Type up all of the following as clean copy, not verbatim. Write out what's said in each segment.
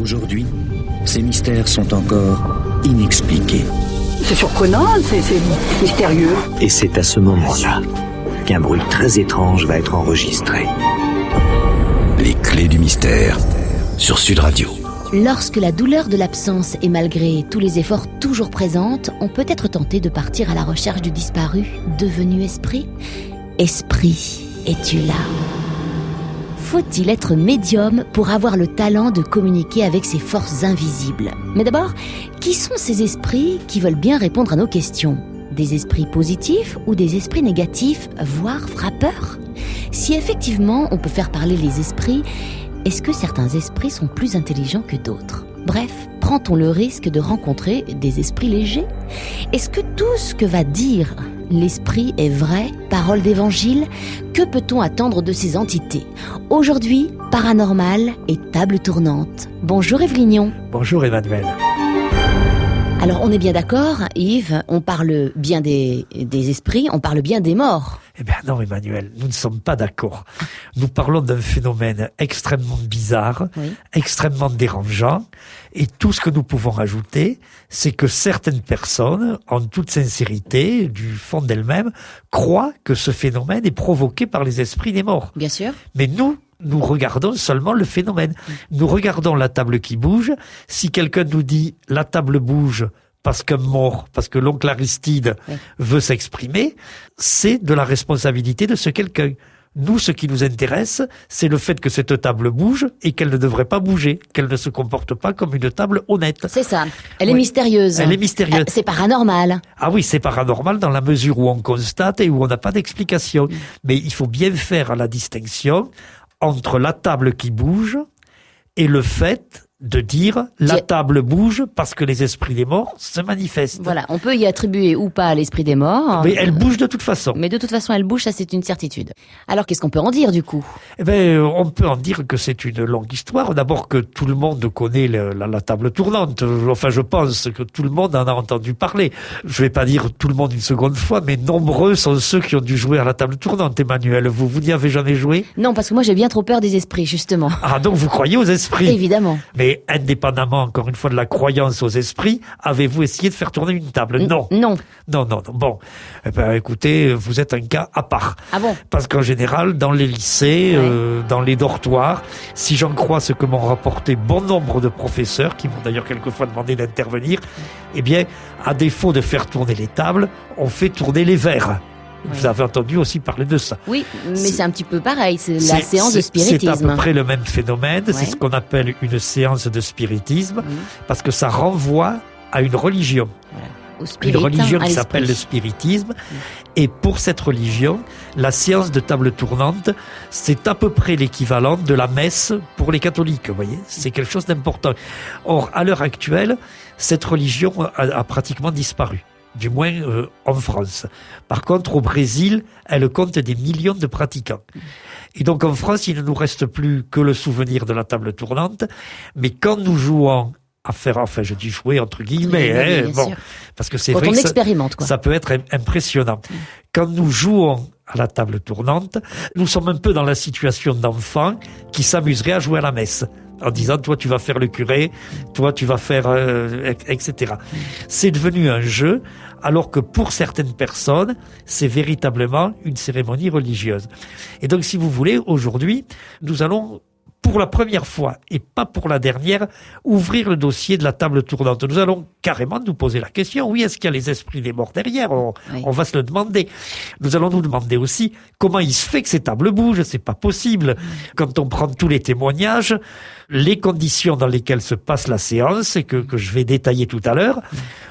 Aujourd'hui, ces mystères sont encore inexpliqués. C'est surprenant, c'est mystérieux. Et c'est à ce moment-là qu'un bruit très étrange va être enregistré. Les clés du mystère sur Sud Radio. Lorsque la douleur de l'absence est malgré tous les efforts toujours présente, on peut être tenté de partir à la recherche du disparu, devenu esprit. Esprit, es-tu là ? Faut-il être médium pour avoir le talent de communiquer avec ces forces invisibles ? Mais d'abord, qui sont ces esprits qui veulent bien répondre à nos questions ? Des esprits positifs ou des esprits négatifs, voire frappeurs ? Si effectivement on peut faire parler les esprits, est-ce que certains esprits sont plus intelligents que d'autres ? Bref, prend-on le risque de rencontrer des esprits légers ? Est-ce que tout ce que va dire l'esprit est vrai, parole d'évangile ? Que peut-on attendre de ces entités ? Aujourd'hui, paranormal et table tournante. Bonjour Yves Lignon. Bonjour Emmanuel. Alors on est bien d'accord, Yves, on parle bien des esprits, on parle bien des morts. Eh bien non Emmanuel, nous ne sommes pas d'accord. Nous parlons d'un phénomène extrêmement bizarre, oui, extrêmement dérangeant, et tout ce que nous pouvons ajouter, c'est que certaines personnes, en toute sincérité, du fond d'elles-mêmes, croient que ce phénomène est provoqué par les esprits des morts. Bien sûr. Mais nous regardons seulement le phénomène. Nous regardons la table qui bouge. Si quelqu'un nous dit « la table bouge », parce qu'un mort, parce que l'oncle Aristide veut s'exprimer, c'est de la responsabilité de ce quelqu'un. Nous, ce qui nous intéresse, c'est le fait que cette table bouge et qu'elle ne devrait pas bouger, qu'elle ne se comporte pas comme une table honnête. C'est ça. Elle est mystérieuse. Elle est mystérieuse. C'est paranormal. Ah oui, c'est paranormal dans la mesure où on constate et où on n'a pas d'explication. Mais il faut bien faire la distinction entre la table qui bouge et le fait de dire la table bouge parce que les esprits des morts se manifestent. Voilà, on peut y attribuer ou pas l'esprit des morts. Mais elle bouge de toute façon. Mais de toute façon, elle bouge, ça c'est une certitude. Alors qu'est-ce qu'on peut en dire du coup ? Eh ben, on peut en dire que c'est une longue histoire. D'abord que tout le monde connaît la table tournante. Enfin, je pense que tout le monde en a entendu parler. Je vais pas dire tout le monde une seconde fois, mais nombreux sont ceux qui ont dû jouer à la table tournante. Emmanuel, vous n'y avez jamais joué ? Non, parce que moi j'ai bien trop peur des esprits, justement. Ah, donc vous croyez aux esprits ? Évidemment. Mais indépendamment, encore une fois, de la croyance aux esprits, avez-vous essayé de faire tourner une table ? Non. Non. Bon. Eh ben, écoutez, vous êtes un cas à part. Ah bon ? Parce qu'en général, dans les lycées, dans les dortoirs, si j'en crois ce que m'ont rapporté bon nombre de professeurs, qui m'ont d'ailleurs quelquefois demandé d'intervenir, eh bien, à défaut de faire tourner les tables, on fait tourner les verres. Vous avez entendu aussi parler de ça. Oui, mais c'est un petit peu pareil, c'est la séance de spiritisme. C'est à peu près le même phénomène, c'est ce qu'on appelle une séance de spiritisme, parce que ça renvoie à une religion. Une religion qui s'appelle le spiritisme. Et pour cette religion, la séance de table tournante, c'est à peu près l'équivalent de la messe pour les catholiques, vous voyez. C'est quelque chose d'important. Or, à l'heure actuelle, cette religion a pratiquement disparu. Du moins en France. Par contre, au Brésil, elle compte des millions de pratiquants. Et donc en France, il ne nous reste plus que le souvenir de la table tournante. Mais quand nous jouons à faire, enfin je dis jouer entre guillemets, parce que c'est vrai que ça peut être impressionnant. Quand nous jouons à la table tournante, nous sommes un peu dans la situation d'enfants qui s'amuseraient à jouer à la messe. En disant, toi tu vas faire le curé, toi tu vas faire, etc. C'est devenu un jeu, alors que pour certaines personnes, c'est véritablement une cérémonie religieuse. Et donc, si vous voulez, aujourd'hui, nous allons, pour la première fois, et pas pour la dernière, ouvrir le dossier de la table tournante. Nous allons carrément nous poser la question, oui, est-ce qu'il y a les esprits des morts derrière ? On va se le demander. Nous allons nous demander aussi comment il se fait que ces tables bougent, c'est pas possible. Quand on prend tous les témoignages, les conditions dans lesquelles se passe la séance, et que je vais détailler tout à l'heure,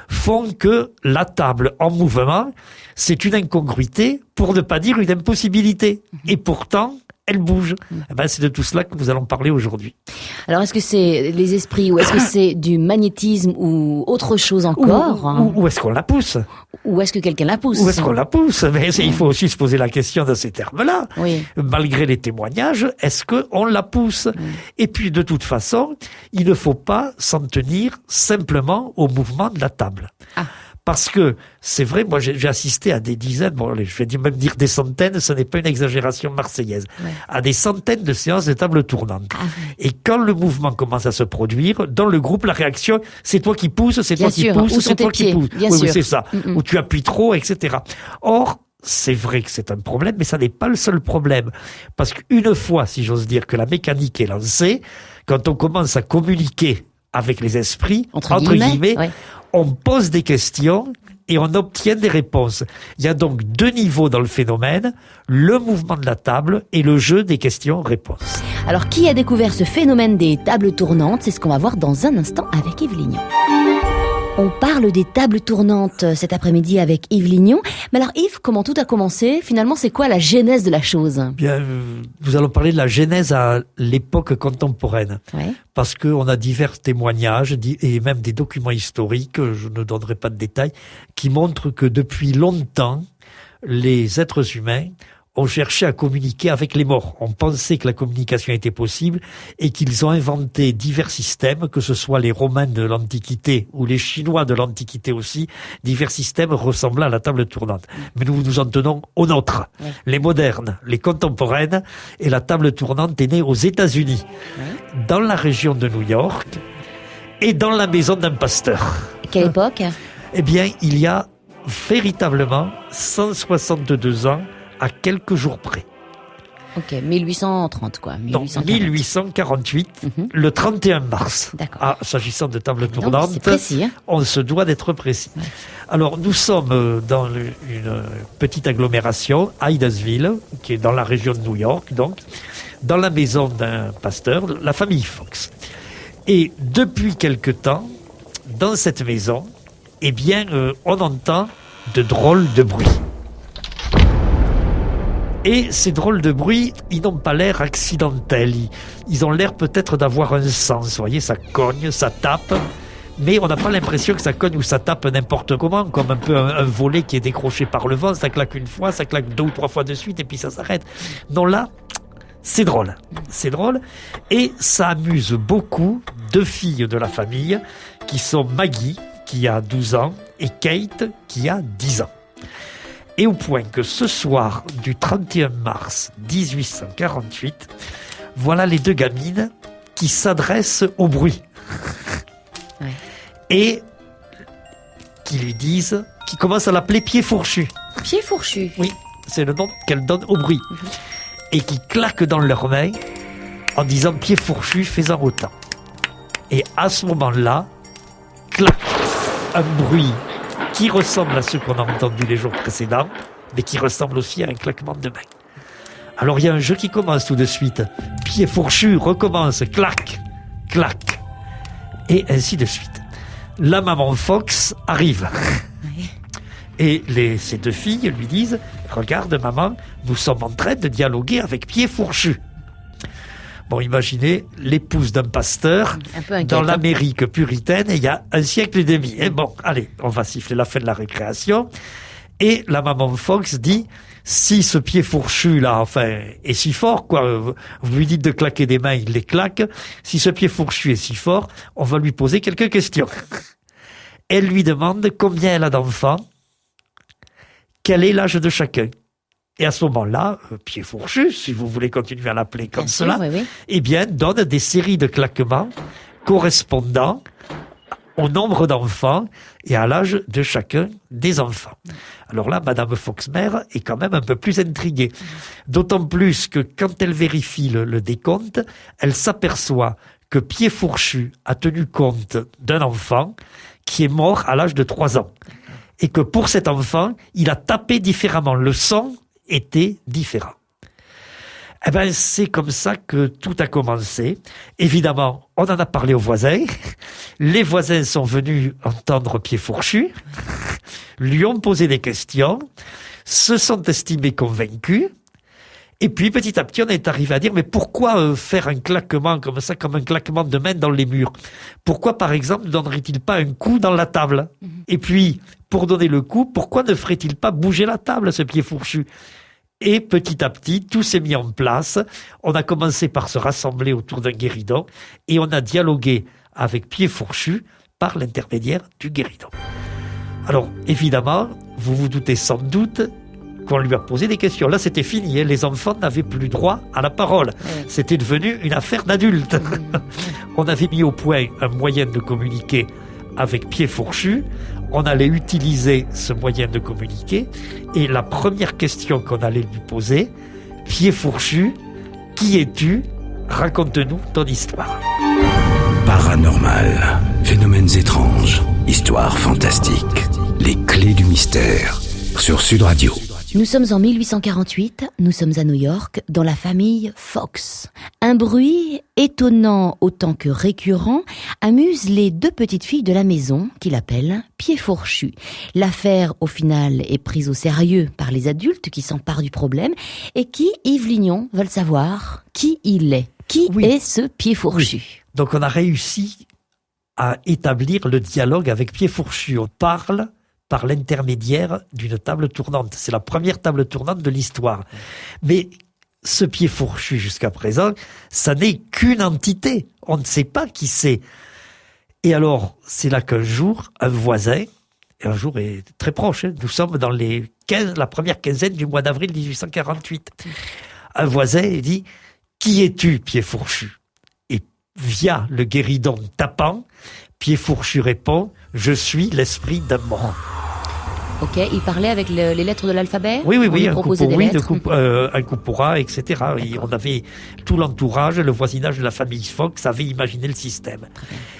font que la table en mouvement, c'est une incongruité, pour ne pas dire une impossibilité. Et pourtant, elle bouge. Eh ben, c'est de tout cela que nous allons parler aujourd'hui. Alors, est-ce que c'est les esprits, ou est-ce que c'est du magnétisme, ou autre chose encore ? Ou est-ce qu'on la pousse ? Ou est-ce que quelqu'un la pousse ? Ou est-ce qu'on la pousse ? Mais il faut aussi se poser la question de ces termes-là. Oui. Malgré les témoignages, est-ce qu'on la pousse ? Et puis, de toute façon, il ne faut pas s'en tenir simplement au mouvement de la table. Parce que, c'est vrai, moi j'ai assisté à des dizaines, je vais même dire des centaines, ce n'est pas une exagération marseillaise, à des centaines de séances de table tournante. Et quand le mouvement commence à se produire, dans le groupe, la réaction, c'est toi qui pousses, c'est toi qui pousses, c'est toi qui pousses. Oui, c'est ça. Ou tu appuies trop, etc. Or, c'est vrai que c'est un problème, mais ça n'est pas le seul problème. Parce qu'une fois, si j'ose dire, que la mécanique est lancée, quand on commence à communiquer avec les esprits, entre guillemets, on pose des questions et on obtient des réponses. Il y a donc 2 niveaux dans le phénomène, le mouvement de la table et le jeu des questions-réponses. Alors, qui a découvert ce phénomène des tables tournantes? C'est ce qu'on va voir dans un instant avec Yves Lignon. On parle des tables tournantes cet après-midi avec Yves Lignon. Mais alors Yves, comment tout a commencé? Finalement, c'est quoi la genèse de la chose? Bien, nous allons parler de la genèse à l'époque contemporaine. Parce qu'on a divers témoignages et même des documents historiques, je ne donnerai pas de détails, qui montrent que depuis longtemps, les êtres humains ont cherché à communiquer avec les morts. On pensait que la communication était possible et qu'ils ont inventé divers systèmes, que ce soit les Romains de l'Antiquité ou les Chinois de l'Antiquité aussi, divers systèmes ressemblant à la table tournante. Mais nous nous en tenons aux nôtres, les modernes, les contemporaines, et la table tournante est née aux États-Unis, dans la région de New York et dans la maison d'un pasteur. Quelle époque? Eh bien, il y a véritablement 162 ans, à quelques jours près. Ok, 1830 quoi. 1848, le 31 mars. D'accord. S'agissant de table tournante, c'est précis, on se doit d'être précis. Alors, nous sommes dans une petite agglomération, Hydesville, qui est dans la région de New York, donc, dans la maison d'un pasteur, la famille Fox. Et depuis quelque temps, dans cette maison, eh bien, on entend de drôles de bruits. Et ces drôles de bruits, ils n'ont pas l'air accidentels. Ils ont l'air peut-être d'avoir un sens. Vous voyez, ça cogne, ça tape. Mais on n'a pas l'impression que ça cogne ou ça tape n'importe comment, comme un peu un volet qui est décroché par le vent. Ça claque une fois, ça claque 2 ou 3 fois de suite et puis ça s'arrête. Non, là, c'est drôle. C'est drôle. Et ça amuse beaucoup 2 filles de la famille qui sont Maggie, qui a 12 ans, et Kate, qui a 10 ans. Et au point que ce soir du 31 mars 1848, voilà les 2 gamines qui s'adressent au bruit. Et qui lui disent, qui commencent à l'appeler Pied Fourchu. Pied Fourchu? Oui, c'est le nom qu'elles donnent au bruit. Et qui claquent dans leurs mains en disant Pied Fourchu, fais-en autant. Et à ce moment-là, clac, un bruit qui ressemble à ceux qu'on a entendus les jours précédents, mais qui ressemble aussi à un claquement de main. Alors il y a un jeu qui commence tout de suite. Pied Fourchu recommence, clac, clac, et ainsi de suite. La maman Fox arrive. Et ces 2 filles lui disent, regarde maman, nous sommes en train de dialoguer avec Pied Fourchu. Bon, imaginez l'épouse d'un pasteur dans l'Amérique puritaine il y a 1 siècle et demi. Et bon, allez, on va siffler la fin de la récréation. Et la maman Fox dit, si ce Pied Fourchu là, est si fort, quoi, vous lui dites de claquer des mains, il les claque. Si ce Pied Fourchu est si fort, on va lui poser quelques questions. Elle lui demande combien elle a d'enfants, quel est l'âge de chacun. Et à ce moment-là, Pied Fourchu, si vous voulez continuer à l'appeler comme cela, eh bien, donne des séries de claquements correspondant au nombre d'enfants et à l'âge de chacun des enfants. Alors là, Madame Fox-Mère est quand même un peu plus intriguée. D'autant plus que quand elle vérifie le décompte, elle s'aperçoit que Pied Fourchu a tenu compte d'un enfant qui est mort à l'âge de 3 ans. Et que pour cet enfant, il a tapé différemment. Le son était différent. Eh ben, c'est comme ça que tout a commencé. Évidemment, on en a parlé aux voisins. Les voisins sont venus entendre Pied Fourchu, lui ont posé des questions, se sont estimés convaincus. Et puis, petit à petit, on est arrivé à dire, mais pourquoi faire un claquement comme ça, comme un claquement de main dans les murs? Pourquoi, par exemple, ne donnerait-il pas un coup dans la table? Et puis, pour donner le coup, pourquoi ne ferait-il pas bouger la table, ce Pied Fourchu? Et petit à petit, tout s'est mis en place. On a commencé par se rassembler autour d'un guéridon et on a dialogué avec Pied Fourchu par l'intermédiaire du guéridon. Alors, évidemment, vous vous doutez sans doute qu'on lui a posé des questions. Là, c'était fini, hein. Les enfants n'avaient plus droit à la parole. C'était devenu une affaire d'adultes. On avait mis au point un moyen de communiquer avec Pied Fourchu. On allait utiliser ce moyen de communiquer. Et la première question qu'on allait lui poser, Pied Fourchu, qui es-tu? Raconte-nous ton histoire. Paranormal, phénomènes étranges, histoires fantastiques, les clés du mystère, sur Sud Radio. Nous sommes en 1848, nous sommes à New York, dans la famille Fox. Un bruit, étonnant autant que récurrent, amuse les 2 petites filles de la maison, qui l'appellent Pied Fourchu. L'affaire, au final, est prise au sérieux par les adultes qui s'emparent du problème et qui, Yves Lignon, veulent savoir qui il est. Qui est ce Pied Fourchu? Oui. Donc on a réussi à établir le dialogue avec Pied Fourchu. On parle par l'intermédiaire d'une table tournante. C'est la première table tournante de l'histoire. Mais ce Pied Fourchu, jusqu'à présent, ça n'est qu'une entité. On ne sait pas qui c'est. Et alors, c'est là qu'un jour, un voisin, et un jour est très proche, nous sommes dans la première quinzaine du mois d'avril 1848, un voisin dit « Qui es-tu, Pied Fourchu ?» Et via le guéridon tapant, Pied Fourchu répond « Je suis l'esprit d'un mort ». Ok, il parlait avec les lettres de l'alphabet? Oui, un coup pour A, etc. Et on avait tout l'entourage, le voisinage de la famille Fox avait imaginé le système.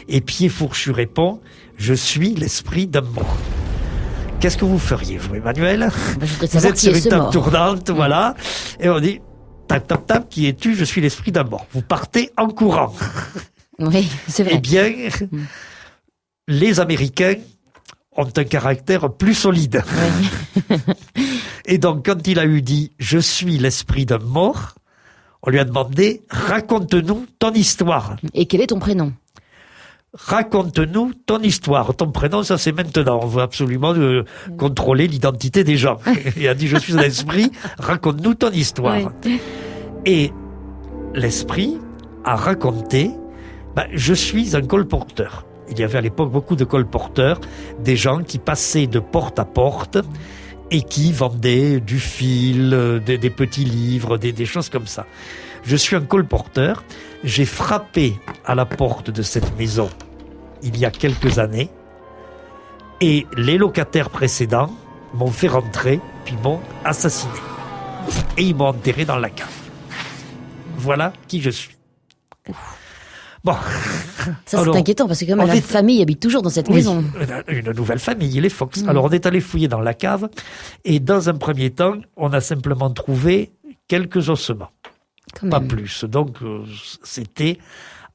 Et Pied Fourchu répond « Je suis l'esprit d'un mort ». Qu'est-ce que vous feriez, vous, Emmanuel? Vous êtes sur une table tournante, voilà, et on dit « Tap, tap, tap, qui es-tu? Je suis l'esprit d'un mort ». Vous partez en courant. Oui, c'est vrai. Eh bien, les Américains ont un caractère plus solide. Oui. Et donc, quand il a eu dit « Je suis l'esprit d'un mort », on lui a demandé « Raconte-nous ton histoire ». Et quel est ton prénom? Raconte-nous ton histoire. Ton prénom, ça c'est maintenant. On veut absolument contrôler l'identité des gens. Il a dit « Je suis l'esprit, raconte-nous ton histoire ». Oui. Et l'esprit a raconté « Je suis un colporteur ». Il y avait à l'époque beaucoup de colporteurs, des gens qui passaient de porte à porte et qui vendaient du fil, des petits livres, des choses comme ça. Je suis un colporteur, j'ai frappé à la porte de cette maison il y a quelques années et les locataires précédents m'ont fait rentrer puis m'ont assassiné. Et ils m'ont enterré dans la cave. Voilà qui je suis. Bon. Ça, c'est inquiétant, parce que quand même, la famille habite toujours dans cette maison. Une nouvelle famille, les Fox. Alors, on est allé fouiller dans la cave, et dans un premier temps, on a simplement trouvé quelques ossements. Pas plus. Donc, c'était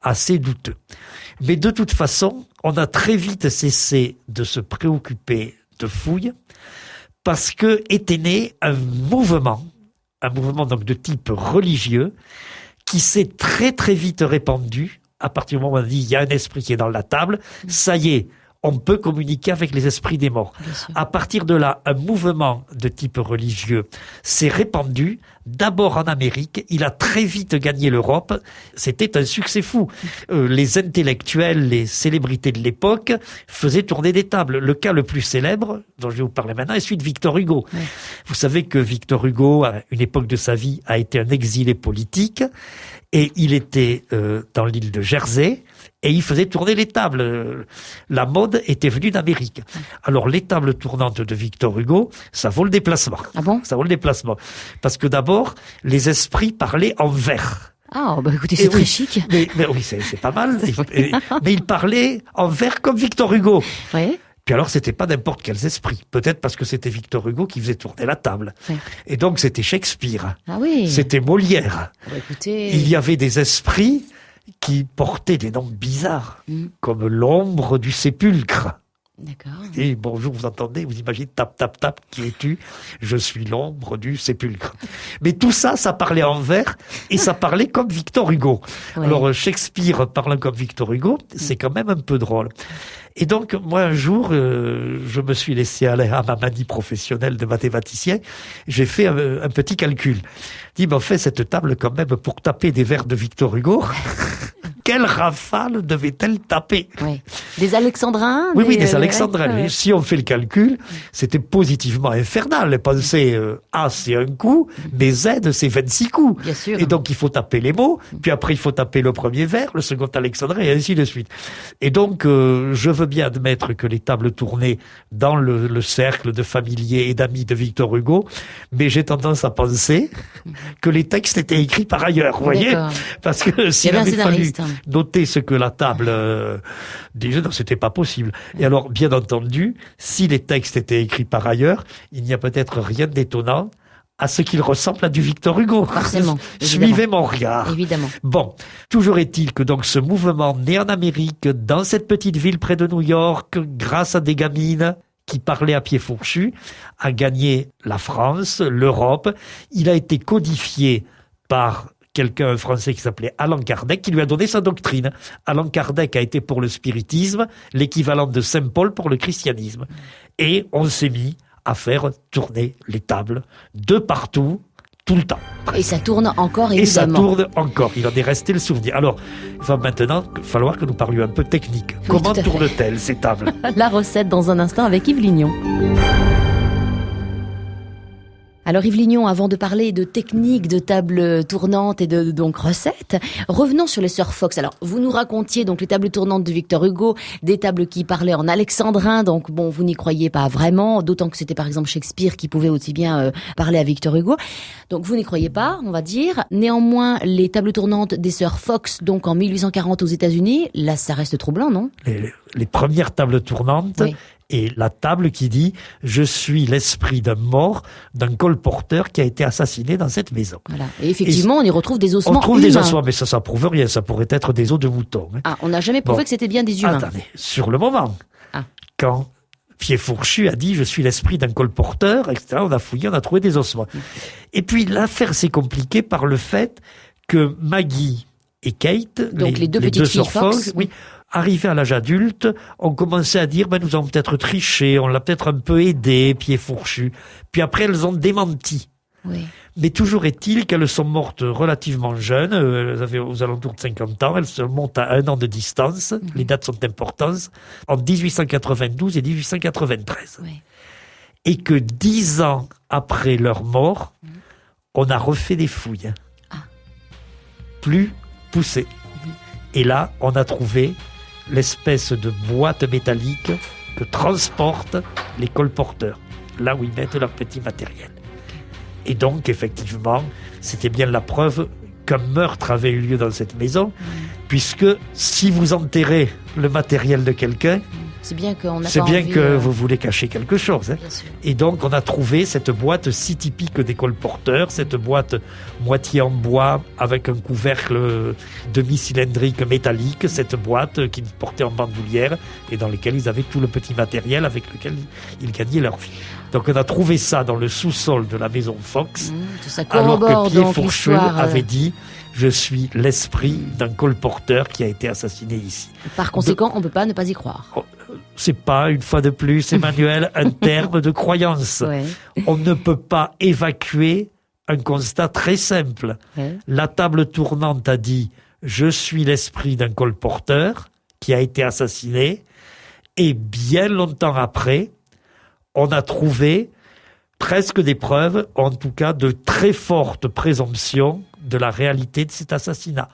assez douteux. Mais de toute façon, on a très vite cessé de se préoccuper de fouilles, parce que était né un mouvement donc de type religieux, qui s'est très très vite répandu. À partir du moment où on a dit il y a un esprit qui est dans la table, ça y est, on peut communiquer avec les esprits des morts. À partir de là, un mouvement de type religieux s'est répandu, d'abord en Amérique, il a très vite gagné l'Europe, c'était un succès fou. Les intellectuels, les célébrités de l'époque faisaient tourner des tables. Le cas le plus célèbre, dont je vais vous parler maintenant, est celui de Victor Hugo. Ouais. Vous savez que Victor Hugo, à une époque de sa vie, a été un exilé politique, et il était dans l'île de Jersey, et il faisait tourner les tables. La mode était venue d'Amérique. Alors, les tables tournantes de Victor Hugo, ça vaut le déplacement. Ah bon? Ça vaut le déplacement. Parce que d'abord, les esprits parlaient en vers. Ah, bah écoutez, c'est très chic. Mais oui, c'est pas mal. Mais ils parlaient en vers comme Victor Hugo. Oui. Puis alors, c'était pas n'importe quels esprits. Peut-être parce que c'était Victor Hugo qui faisait tourner la table. Oui. Et donc, c'était Shakespeare. Ah oui. C'était Molière. Bah, écoutez... Il y avait des esprits qui portaient des noms bizarres, comme l'ombre du sépulcre. D'accord. Et bonjour, vous entendez, vous imaginez, tap, tap, tap, qui es-tu? Je suis l'ombre du sépulcre. Mais tout ça, ça parlait en vers, et ça parlait comme Victor Hugo. Ouais. Alors, Shakespeare parlant comme Victor Hugo, c'est quand même un peu drôle. Et donc, moi, un jour, je me suis laissé aller à ma manie professionnelle de mathématicien. J'ai fait un petit calcul. Je dis, on fait cette table quand même pour taper des vers de Victor Hugo. quelle rafale devait-elle taper? Oui. Des alexandrins? Oui, des alexandrins. Ouais. Si on fait le calcul, c'était positivement infernal. Pensez, A, c'est un coup, mais Z, c'est 26 coups. Bien sûr. Et donc, il faut taper les mots, puis après, il faut taper le premier vers, le second alexandrin, et ainsi de suite. Et donc, je veux bien admettre que les tables tournaient dans le cercle de familiers et d'amis de Victor Hugo, mais j'ai tendance à penser que les textes étaient écrits par ailleurs, vous voyez? Parce que s'il avait fallu noter ce que la table disait, non, c'était pas possible. Et alors, bien entendu, si les textes étaient écrits par ailleurs, il n'y a peut-être rien d'étonnant à ce qu'il ressemble à du Victor Hugo. Forcément. Suivez mon regard. Évidemment. Bon, toujours est-il que donc ce mouvement né en Amérique, dans cette petite ville près de New York, grâce à des gamines qui parlaient à pied fourchu, a gagné la France, l'Europe. Il a été codifié par un Français qui s'appelait Allan Kardec, qui lui a donné sa doctrine. Allan Kardec a été pour le spiritisme l'équivalent de Saint Paul pour le christianisme. Et on s'est mis à faire tourner les tables de partout, tout le temps. Et ça tourne encore, évidemment. Et ça tourne encore. Il en est resté le souvenir. Alors, il va maintenant falloir que nous parlions un peu technique. Oui, comment tournent-elles, ces tables? La recette dans un instant avec Yves Lignon. Alors Yves Lignon, avant de parler de techniques, de tables tournantes et de donc recettes, revenons sur les sœurs Fox. Alors vous nous racontiez donc les tables tournantes de Victor Hugo, des tables qui parlaient en alexandrin, donc bon, vous n'y croyez pas vraiment, d'autant que c'était par exemple Shakespeare qui pouvait aussi bien parler à Victor Hugo. Donc vous n'y croyez pas, on va dire. Néanmoins, les tables tournantes des sœurs Fox, donc en 1840 aux États-Unis, là ça reste troublant, non? Les premières tables tournantes. Oui. Et la table qui dit « Je suis l'esprit d'un mort, d'un colporteur qui a été assassiné dans cette maison. » Voilà. Et effectivement, on y retrouve des ossements humains. On trouve des ossements, mais ça prouve rien. Ça pourrait être des os de mouton. Hein. Ah, on n'a jamais prouvé que c'était bien des humains. Attendez, sur le moment, quand Pied Fourchu a dit « Je suis l'esprit d'un colporteur », etc., on a fouillé, on a trouvé des ossements. Et puis, l'affaire s'est compliquée par le fait que Maggie et Kate, donc les deux petites filles Fox, oui, arrivés à l'âge adulte, on commençait à dire, nous avons peut-être triché, on l'a peut-être un peu aidé, Pied Fourchu. Puis après, elles ont démenti. Oui. Mais toujours est-il qu'elles sont mortes relativement jeunes, elles avaient aux alentours de 50 ans, elles se montent à 1 an de distance, les dates sont importantes, en 1892 et 1893. Oui. Et que 10 ans après leur mort, on a refait des fouilles. Plus poussées. Et là, on a trouvé l'espèce de boîte métallique que transportent les colporteurs, là où ils mettent leur petit matériel. Et donc, effectivement, c'était bien la preuve qu'un meurtre avait eu lieu dans cette maison, puisque si vous enterrez le matériel de quelqu'un, c'est bien que vous voulez cacher quelque chose. Hein. Et donc, on a trouvé cette boîte si typique des colporteurs, cette boîte moitié en bois avec un couvercle demi-cylindrique métallique, cette boîte qu'ils portaient en bandoulière et dans laquelle ils avaient tout le petit matériel avec lequel ils gagnaient leur vie. Donc, on a trouvé ça dans le sous-sol de la maison Fox, alors que Pied Fourchu avait dit « Je suis l'esprit d'un colporteur qui a été assassiné ici ». Par conséquent, on ne peut pas ne pas y croire. C'est pas, une fois de plus, Emmanuel, un terme de croyance. Ouais. On ne peut pas évacuer un constat très simple. Ouais. La table tournante a dit « Je suis l'esprit d'un colporteur qui a été assassiné » et bien longtemps après, on a trouvé presque des preuves, en tout cas de très fortes présomptions de la réalité de cet assassinat.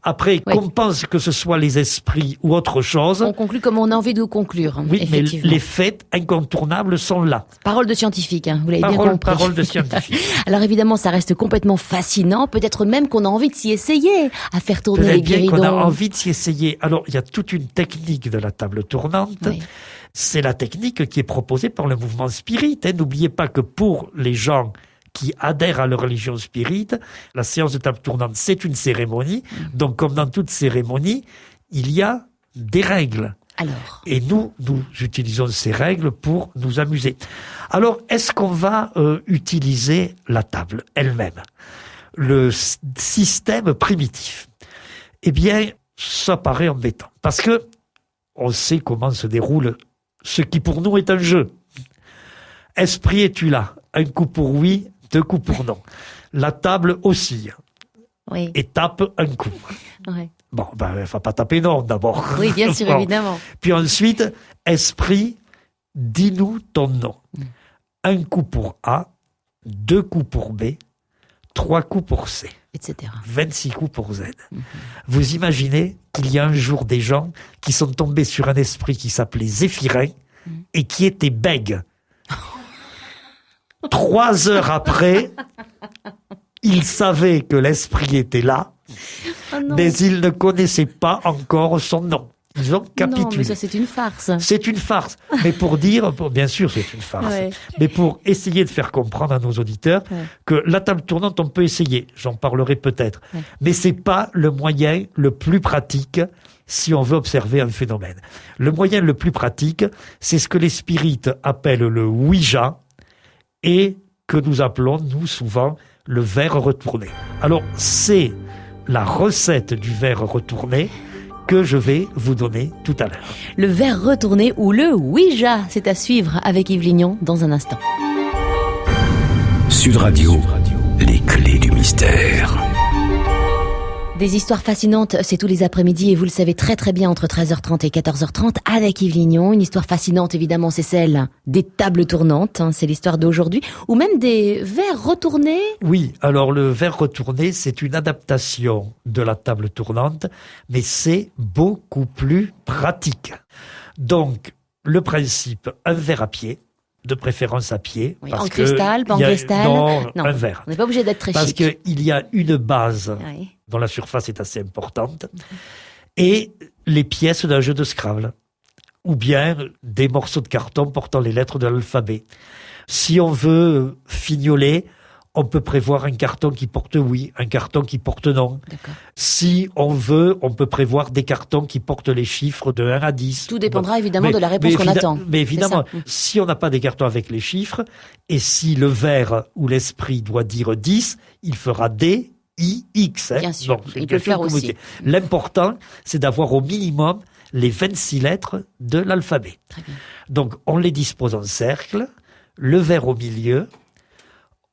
Après, qu'on pense que ce soit les esprits ou autre chose... On conclut comme on a envie de conclure. Oui, mais les faits incontournables sont là. Parole de scientifique, hein, vous l'avez bien compris. Parole de scientifique. Alors évidemment, ça reste complètement fascinant. Peut-être même qu'on a envie de s'y essayer, à faire tourner les guéridons. Peut-être bien qu'on a envie de s'y essayer. Alors, il y a toute une technique de la table tournante. Oui. C'est la technique qui est proposée par le mouvement spirit. N'oubliez pas que pour les gens qui adhèrent à leur religion spirite, la séance de table tournante, c'est une cérémonie. Donc, comme dans toute cérémonie, il y a des règles. Alors. Et nous utilisons ces règles pour nous amuser. Alors, est-ce qu'on va utiliser la table elle-même? Le système primitif. Eh bien, ça paraît embêtant. Parce que on sait comment se déroule ce qui pour nous est un jeu. Esprit, es-tu là? Un coup pour oui, 2 coups pour non. La table oscille. Oui. Et tape un coup. Ouais. Bon, il faut pas taper non d'abord. Oui, bien sûr, évidemment. Puis ensuite, esprit, dis-nous ton nom. 1 coup pour A, 2 coups pour B, 3 coups pour C. Etc. 26 coups pour Z. Vous imaginez qu'il y a un jour des gens qui sont tombés sur un esprit qui s'appelait Zéphirin et qui était bègue. 3 heures après, ils savaient que l'esprit était là, mais ils ne connaissaient pas encore son nom. Ils ont capitulé. Non, mais ça, c'est une farce. C'est une farce. Mais pour dire, bien sûr, c'est une farce. Ouais. Mais pour essayer de faire comprendre à nos auditeurs que la table tournante, on peut essayer. J'en parlerai peut-être. Ouais. Mais c'est pas le moyen le plus pratique si on veut observer un phénomène. Le moyen le plus pratique, c'est ce que les spirites appellent le Ouija et que nous appelons, nous, souvent, le verre retourné. Alors, c'est la recette du verre retourné que je vais vous donner tout à l'heure. Le verre retourné ou le Ouija, c'est à suivre avec Yves Lignon dans un instant. Sud Radio, les clés du mystère. Des histoires fascinantes, c'est tous les après-midi et vous le savez très très bien entre 13h30 et 14h30 avec Yves Lignon. Une histoire fascinante évidemment, c'est celle des tables tournantes, c'est l'histoire d'aujourd'hui, ou même des verres retournés. Oui, alors le verre retourné, c'est une adaptation de la table tournante, mais c'est beaucoup plus pratique. Donc, le principe, un verre à pied, de préférence à pied. Oui, en cristal, pas en cristal. Non, un verre. On n'est pas obligé d'être très chic. Parce qu'il y a une base dont la surface est assez importante et les pièces d'un jeu de Scrabble ou bien des morceaux de carton portant les lettres de l'alphabet. Si on veut fignoler, on peut prévoir un carton qui porte oui, un carton qui porte non. D'accord. Si on veut, on peut prévoir des cartons qui portent les chiffres de 1 à 10. Tout dépendra évidemment de la réponse qu'on attend. Mais évidemment, si on n'a pas des cartons avec les chiffres, et si le verre ou l'esprit doit dire 10, il fera D, I, X. Bien sûr, bon, il peut le faire aussi. L'important, c'est d'avoir au minimum les 26 lettres de l'alphabet. Très bien. Donc, on les dispose en cercle, le verre au milieu,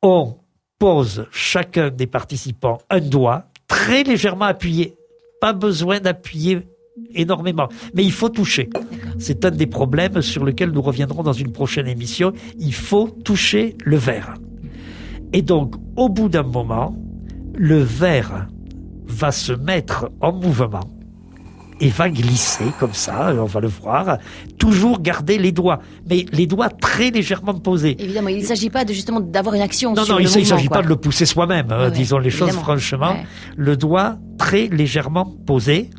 on pose chacun des participants un doigt très légèrement appuyé. Pas besoin d'appuyer énormément, mais il faut toucher. C'est un des problèmes sur lesquels nous reviendrons dans une prochaine émission. Il faut toucher le verre. Et donc, au bout d'un moment, le verre va se mettre en mouvement et va glisser comme ça, on va le voir, toujours garder les doigts, mais les doigts très légèrement posés. Évidemment, il ne s'agit pas justement d'avoir une action sur le mouvement. Non, il ne s'agit pas de le pousser soi-même, disons les choses franchement. Ouais. Le doigt très légèrement posé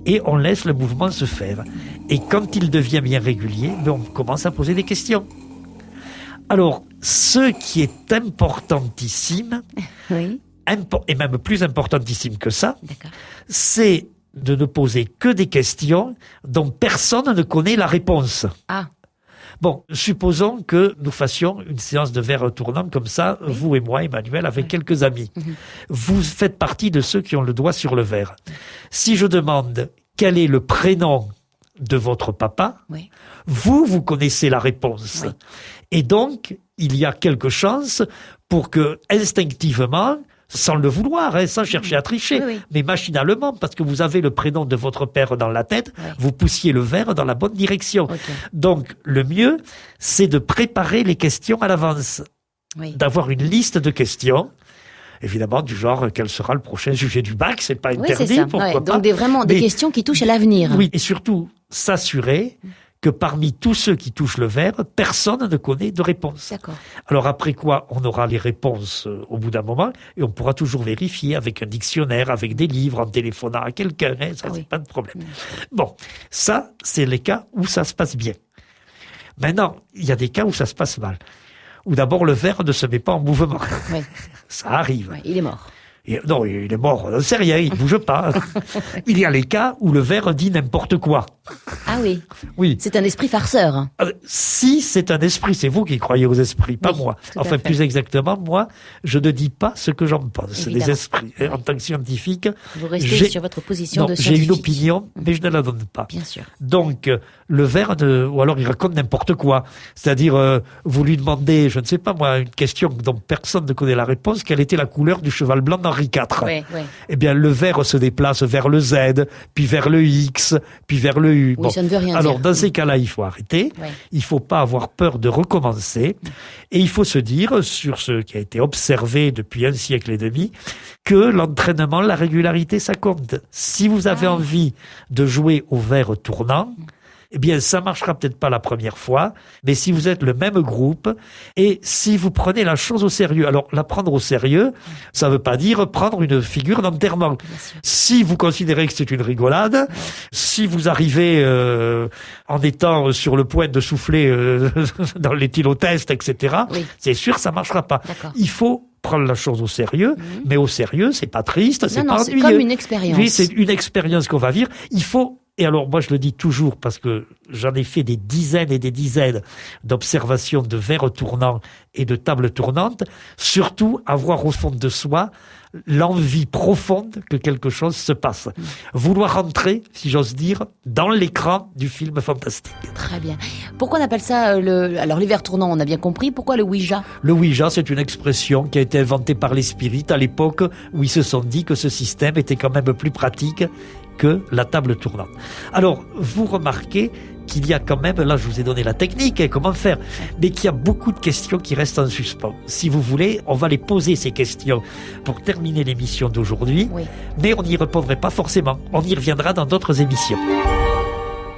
et on laisse le mouvement se faire. Et quand il devient bien régulier, on commence à poser des questions. Alors, ce qui est importantissime, et même plus importantissime que ça, c'est de ne poser que des questions dont personne ne connaît la réponse. Ah. Bon, supposons que nous fassions une séance de verre tournant comme ça, vous et moi, Emmanuel, avec quelques amis. Vous faites partie de ceux qui ont le doigt sur le verre. Si je demande quel est le prénom de votre papa, vous connaissez la réponse. Et donc, il y a quelque chance pour que, instinctivement, sans le vouloir, sans chercher à tricher, mais machinalement, parce que vous avez le prénom de votre père dans la tête, vous poussiez le verre dans la bonne direction. Donc, le mieux, c'est de préparer les questions à l'avance. D'avoir une liste de questions, évidemment, du genre, quel sera le prochain sujet du bac, c'est pas interdit, pourquoi pas. Donc, vraiment des questions qui touchent à l'avenir. Oui, et surtout, s'assurer que parmi tous ceux qui touchent le verre, personne ne connaît de réponse. D'accord. Alors après quoi, on aura les réponses au bout d'un moment et on pourra toujours vérifier avec un dictionnaire, avec des livres, en téléphonant à quelqu'un, ça c'est pas de problème. Bon, ça c'est les cas où ça se passe bien. Maintenant, il y a des cas où ça se passe mal. Où d'abord le verre ne se met pas en mouvement. Ça arrive. Il est mort. Non, il est mort, on ne sait rien, il ne bouge pas. Il y a les cas où le verre dit n'importe quoi. Ah oui. Oui. C'est un esprit farceur. Si c'est un esprit, c'est vous qui croyez aux esprits, pas moi. Enfin, plus exactement, moi, je ne dis pas ce que j'en pense. C'est des esprits. Oui. En tant que scientifique, vous restez sur votre position de scientifique. J'ai une opinion, mais je ne la donne pas. Bien sûr. Donc, le verre, ou alors il raconte n'importe quoi. C'est-à-dire, vous lui demandez, je ne sais pas moi, une question dont personne ne connaît la réponse, quelle était la couleur du cheval blanc d'Henri IV? Oui. Eh bien, le verre se déplace vers le Z, puis vers le X, puis vers le U. Oui, bon. Ça ne veut rien alors, dire. dans ces cas-là, il faut arrêter. Il faut pas avoir peur de recommencer. Et il faut se dire, sur ce qui a été observé depuis 1 siècle et demi, que l'entraînement, la régularité, ça compte. Si vous avez envie de jouer au verre tournant, eh bien, ça marchera peut-être pas la première fois, mais si vous êtes le même groupe et si vous prenez la chose au sérieux. Alors, la prendre au sérieux, ça veut pas dire prendre une figure d'enterrement. Si vous considérez que c'est une rigolade, si vous arrivez en étant sur le point de souffler dans l'éthylotest, etc., c'est sûr, ça marchera pas. Il faut prendre la chose au sérieux, mais au sérieux, c'est pas triste, c'est pas ennuyeux. C'est comme une expérience. Oui, c'est une expérience qu'on va vivre. Il faut. Et alors, moi, je le dis toujours parce que j'en ai fait des dizaines et des dizaines d'observations de verres tournants et de tables tournantes. Surtout, avoir au fond de soi l'envie profonde que quelque chose se passe. Vouloir rentrer, si j'ose dire, dans l'écran du film fantastique. Très bien. Pourquoi on appelle ça alors les verres tournants, on a bien compris. Pourquoi le Ouija? Le Ouija, c'est une expression qui a été inventée par les spirites à l'époque où ils se sont dit que ce système était quand même plus pratique que la table tournante. Alors, vous remarquez qu'il y a quand même, là je vous ai donné la technique, comment faire, mais qu'il y a beaucoup de questions qui restent en suspens. Si vous voulez, on va les poser ces questions pour terminer l'émission d'aujourd'hui, mais on n'y répondrait pas forcément. On y reviendra dans d'autres émissions.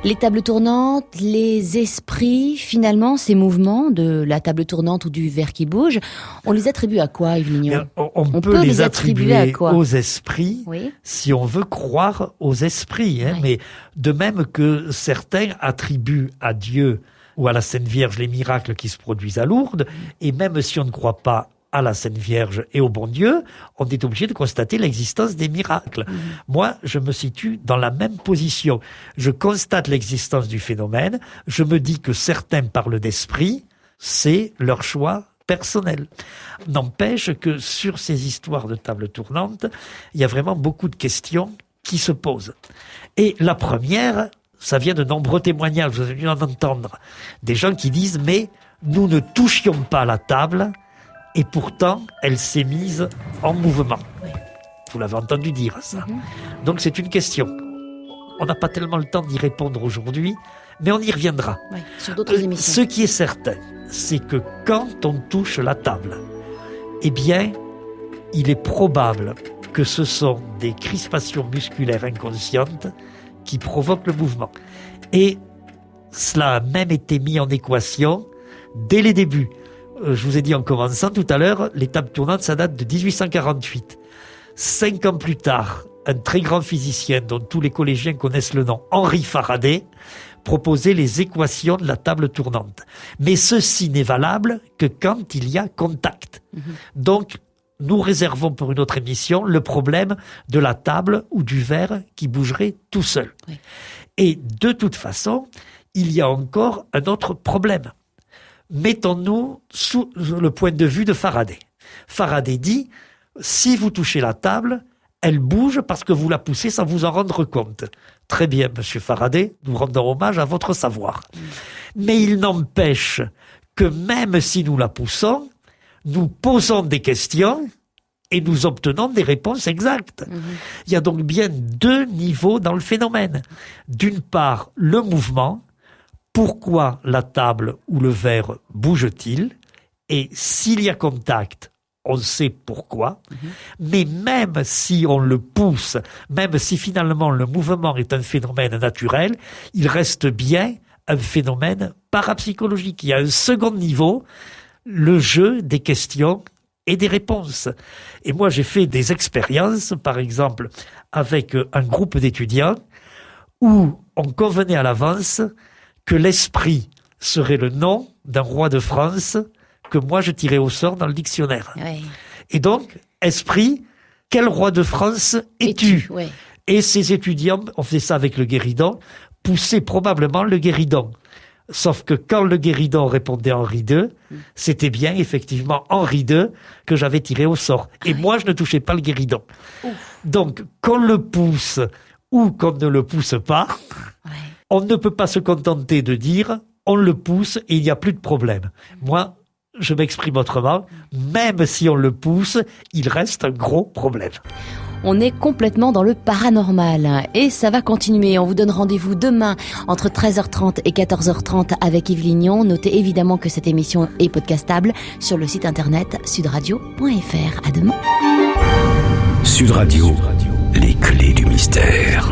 Les tables tournantes, les esprits, finalement, ces mouvements de la table tournante ou du verre qui bouge, on les attribue à quoi, Yves Lignon? On peut les attribuer à quoi? Aux esprits, si on veut croire aux esprits. Mais de même que certains attribuent à Dieu ou à la Sainte Vierge les miracles qui se produisent à Lourdes, et même si on ne croit pas à la Sainte Vierge et au bon Dieu, on est obligé de constater l'existence des miracles. Moi, je me situe dans la même position. Je constate l'existence du phénomène, je me dis que certains parlent d'esprit, c'est leur choix personnel. N'empêche que sur ces histoires de table tournante, il y a vraiment beaucoup de questions qui se posent. Et la première, ça vient de nombreux témoignages, vous avez dû en entendre. Des gens qui disent, mais nous ne touchions pas la table, et pourtant, elle s'est mise en mouvement. Vous l'avez entendu dire, ça. Donc, c'est une question. On n'a pas tellement le temps d'y répondre aujourd'hui, mais on y reviendra. Sur d'autres émissions. Ce qui est certain, c'est que quand on touche la table, eh bien, il est probable que ce sont des crispations musculaires inconscientes qui provoquent le mouvement. Et cela a même été mis en équation dès les débuts. Je vous ai dit en commençant tout à l'heure, les tables tournantes, ça date de 1848. 5 ans plus tard, un très grand physicien dont tous les collégiens connaissent le nom, Henry Faraday, proposait les équations de la table tournante. Mais ceci n'est valable que quand il y a contact. Donc, nous réservons pour une autre émission le problème de la table ou du verre qui bougerait tout seul. Et de toute façon, il y a encore un autre problème. Mettons-nous sous le point de vue de Faraday. Faraday dit, si vous touchez la table, elle bouge parce que vous la poussez sans vous en rendre compte. Très bien, monsieur Faraday, nous rendons hommage à votre savoir. Mais il n'empêche que même si nous la poussons, nous posons des questions et nous obtenons des réponses exactes. Il y a donc bien 2 niveaux dans le phénomène. D'une part, le mouvement. Pourquoi la table ou le verre bouge-t-il? Et s'il y a contact, on sait pourquoi. Mais même si on le pousse, même si finalement le mouvement est un phénomène naturel, il reste bien un phénomène parapsychologique. Il y a un second niveau, le jeu des questions et des réponses. Et moi, j'ai fait des expériences, par exemple, avec un groupe d'étudiants où on convenait à l'avance que l'esprit serait le nom d'un roi de France que moi je tirais au sort dans le dictionnaire. Et donc, esprit, quel roi de France es-tu? Et ces étudiants, on faisait ça avec le guéridon, poussait probablement le guéridon. Sauf que quand le guéridon répondait Henri II, c'était bien effectivement Henri II que j'avais tiré au sort. Et moi, je ne touchais pas le guéridon. Donc, qu'on le pousse ou qu'on ne le pousse pas, on ne peut pas se contenter de dire on le pousse et il n'y a plus de problème. Moi, je m'exprime autrement. Même si on le pousse, il reste un gros problème. On est complètement dans le paranormal et ça va continuer. On vous donne rendez-vous demain entre 13h30 et 14h30 avec Yves Lignon. Notez évidemment que cette émission est podcastable sur le site internet sudradio.fr. À demain. Sud Radio, les clés du mystère.